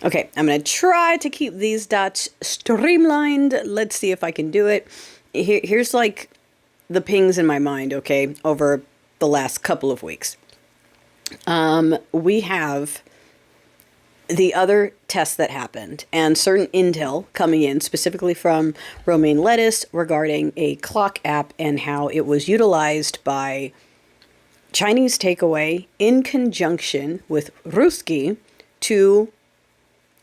Okay, I'm going to try to keep these dots streamlined. Let's see if I can do it. Here's like the pings in my mind, okay, over the last couple of weeks. We have the other tests that happened and certain intel coming in specifically from Romaine Lettuce regarding a clock app and how it was utilized by Chinese takeaway in conjunction with Ruski to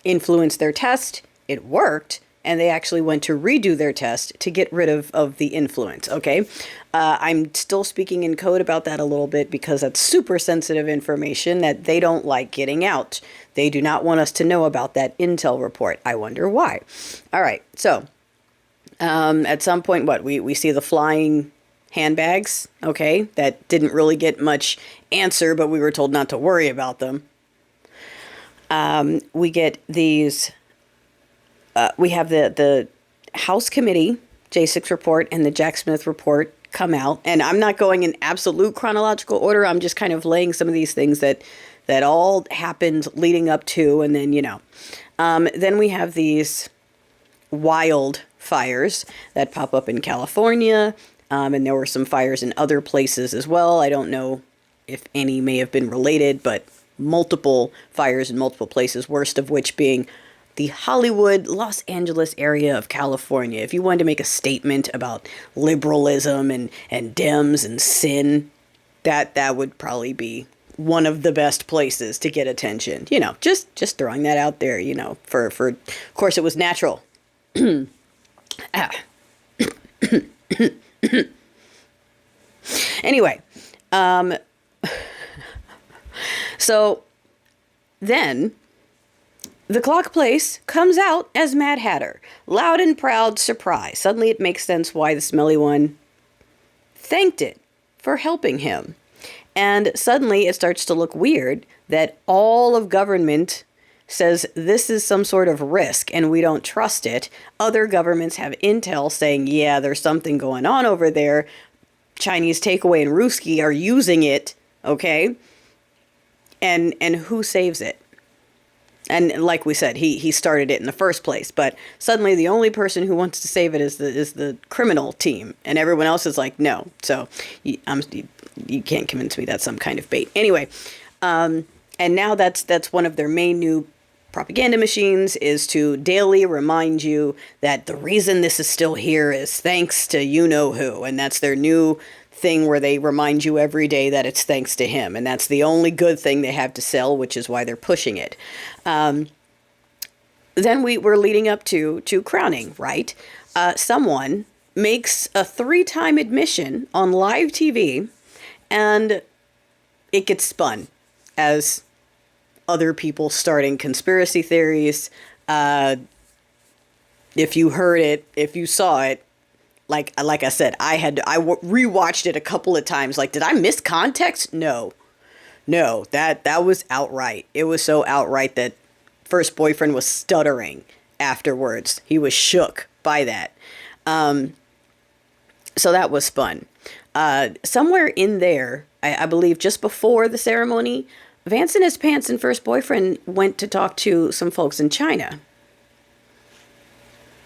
influence their test. It worked, and they actually went to redo their test to get rid of the influence, okay? I'm still speaking in code about that a little bit because that's super sensitive information that they don't like getting out. They do not want us to know about that intel report. I wonder why. All right, so at some point, we see the flying handbags, okay? That didn't really get much answer, but we were told not to worry about them. We get these, we have the House Committee, J6 report, and the Jack Smith report come out. And I'm not going in absolute chronological order. I'm just kind of laying some of these things that all happened leading up to, and then, then we have these wild fires that pop up in California. And there were some fires in other places as well. I don't know if any may have been related, but multiple fires in multiple places, worst of which being the Hollywood, Los Angeles area of California. If you wanted to make a statement about liberalism and Dems and sin, that would probably be one of the best places to get attention. Just throwing that out there, for of course it was natural. Anyway, so then the clock place comes out as Mad Hatter. Loud and proud surprise. Suddenly it makes sense why the smelly one thanked it for helping him. And suddenly it starts to look weird that all of government says this is some sort of risk and we don't trust it. Other governments have intel saying, yeah, there's something going on over there. Chinese takeaway and Ruski are using it, okay? And who saves it? And like we said, he started it in the first place, but suddenly the only person who wants to save it is the criminal team, and everyone else is like, no. So you can't convince me that's some kind of bait. Anyway, and now that's one of their main new propaganda machines, is to daily remind you that the reason this is still here is thanks to you-know-who, and that's their new thing where they remind you every day that it's thanks to him, and that's the only good thing they have to sell, which is why they're pushing it. Then we're leading up to crowning, right? Someone makes a 3-time admission on live TV, and it gets spun as other people starting conspiracy theories. If you heard it, if you saw it, like I said, I rewatched it a couple of times. Like, did I miss context? No, that was outright. It was so outright that first boyfriend was stuttering afterwards. He was shook by that. So that was fun. Somewhere in there, I believe just before the ceremony, Vance in his pants and first boyfriend went to talk to some folks in China.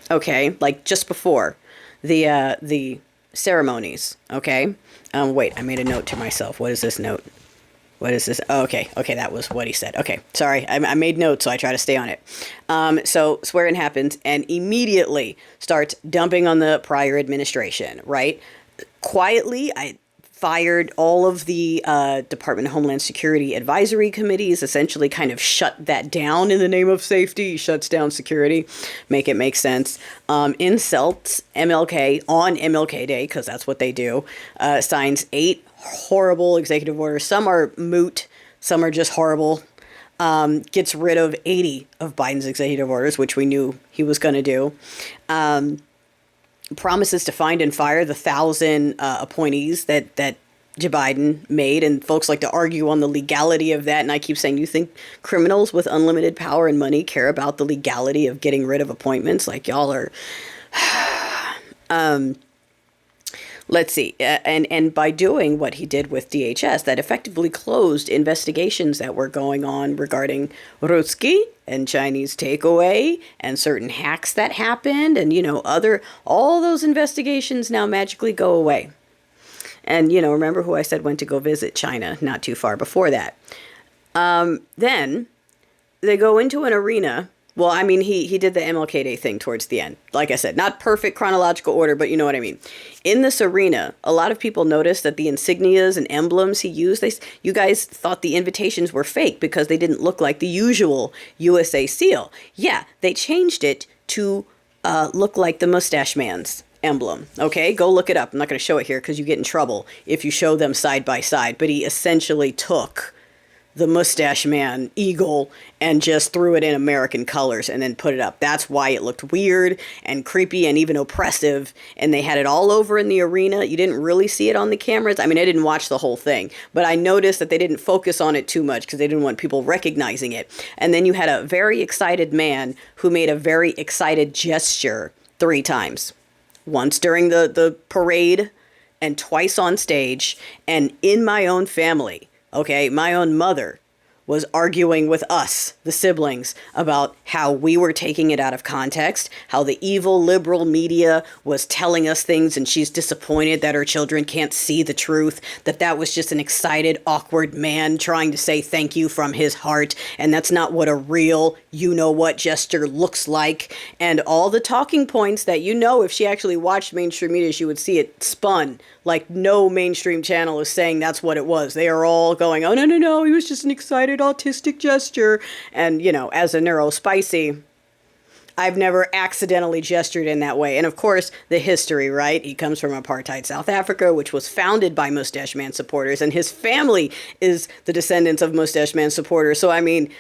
Okay, like just before the ceremonies, okay? Wait, I made a note to myself. What is this note? What is this? Oh, okay, that was what he said. Okay, sorry, I made notes, so I try to stay on it. So swearing happens and immediately starts dumping on the prior administration, right? Quietly, I fired all of the Department of Homeland Security advisory committees, essentially kind of shut that down in the name of safety, shuts down security, make it make sense. Insults MLK on MLK Day, because that's what they do, signs 8 horrible executive orders. Some are moot, some are just horrible. Gets rid of 80 of Biden's executive orders, which we knew he was going to do. Promises to find and fire the 1,000 appointees that Joe Biden made, and folks like to argue on the legality of that. And I keep saying, you think criminals with unlimited power and money care about the legality of getting rid of appointments? Like, y'all are. let's see, and by doing what he did with DHS, that effectively closed investigations that were going on regarding Ruski and Chinese takeaway and certain hacks that happened, and all those investigations now magically go away. And remember who I said went to go visit China not too far before that. Then they go into an arena. Well, I mean, he did the MLK Day thing towards the end. Like I said, not perfect chronological order, but you know what I mean. In this arena, a lot of people noticed that the insignias and emblems he used, you guys thought the invitations were fake because they didn't look like the usual USA seal. Yeah, they changed it to look like the Mustache Man's emblem. Okay, go look it up. I'm not going to show it here because you get in trouble if you show them side by side. But he essentially took the Mustache Man eagle and just threw it in American colors and then put it up. That's why it looked weird and creepy and even oppressive. And they had it all over in the arena. You didn't really see it on the cameras. I mean, I didn't watch the whole thing, but I noticed that they didn't focus on it too much because they didn't want people recognizing it. And then you had a very excited man who made a very excited gesture 3 times. Once during the parade and twice on stage and in my own family. Okay, my own mother was arguing with us, the siblings, about how we were taking it out of context, how the evil liberal media was telling us things and she's disappointed that her children can't see the truth, that was just an excited, awkward man trying to say thank you from his heart, and that's not what a real you-know-what gesture looks like, and all the talking points that if she actually watched mainstream media, she would see it spun. Like no mainstream channel is saying that's what it was. They are all going, oh, no, he was just an excited autistic gesture. And, as a neurospicy, I've never accidentally gestured in that way. And of course, the history, right? He comes from apartheid South Africa, which was founded by Mustache Man supporters. And his family is the descendants of Mustache Man supporters. So, I mean,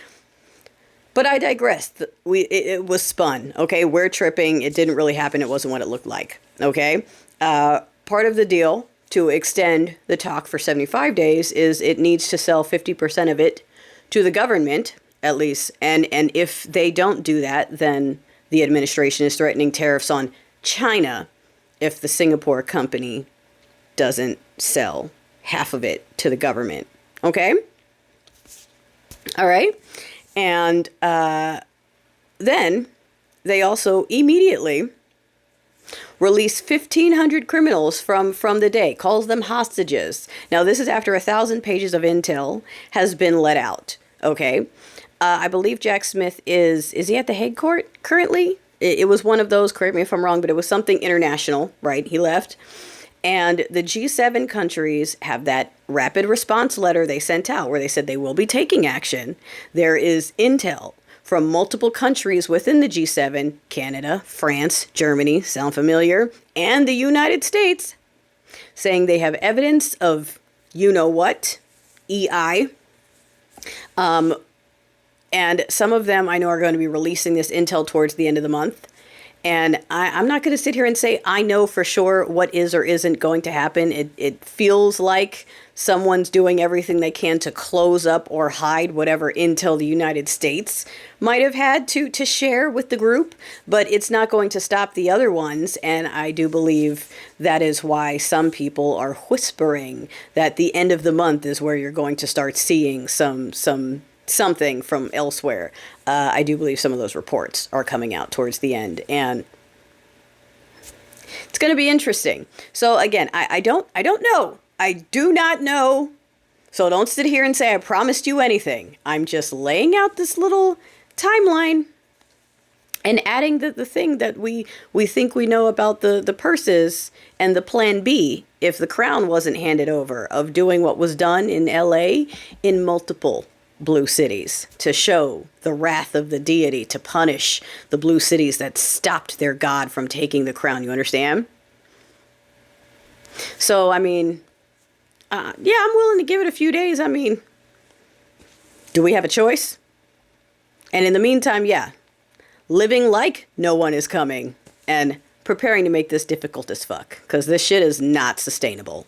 but I digress. It was spun, okay? We're tripping. It didn't really happen. It wasn't what it looked like, okay? Part of the deal to extend the talk for 75 days is it needs to sell 50% of it to the government, at least. And if they don't do that, then the administration is threatening tariffs on China if the Singapore company doesn't sell half of it to the government. Okay? All right. And then they also immediately release 1,500 criminals from the day, calls them hostages. Now, this is after 1,000 pages of intel has been let out, okay? I believe Jack Smith is he at the Hague Court currently? It was one of those, correct me if I'm wrong, but it was something international, right? He left. And the G7 countries have that rapid response letter they sent out where they said they will be taking action. There is intel from multiple countries within the G7, Canada, France, Germany, sound familiar, and the United States, saying they have evidence of you-know-what, EI. And some of them I know are going to be releasing this intel towards the end of the month. And I'm not going to sit here and say I know for sure what is or isn't going to happen. It feels like someone's doing everything they can to close up or hide whatever intel the United States might have had to share with the group, but it's not going to stop the other ones. And I do believe that is why some people are whispering that the end of the month is where you're going to start seeing something from elsewhere. I do believe some of those reports are coming out towards the end, and it's going to be interesting. So again, I don't know. I do not know. So don't sit here and say I promised you anything. I'm just laying out this little timeline and adding the thing that we think we know about the purses and the plan B if the crown wasn't handed over of doing what was done in LA in multiple blue cities to show the wrath of the deity, to punish the blue cities that stopped their god from taking the crown. You understand? So, I mean, yeah, I'm willing to give it a few days. I mean, do we have a choice? And in the meantime, yeah, living like no one is coming and preparing to make this difficult as fuck, because this shit is not sustainable.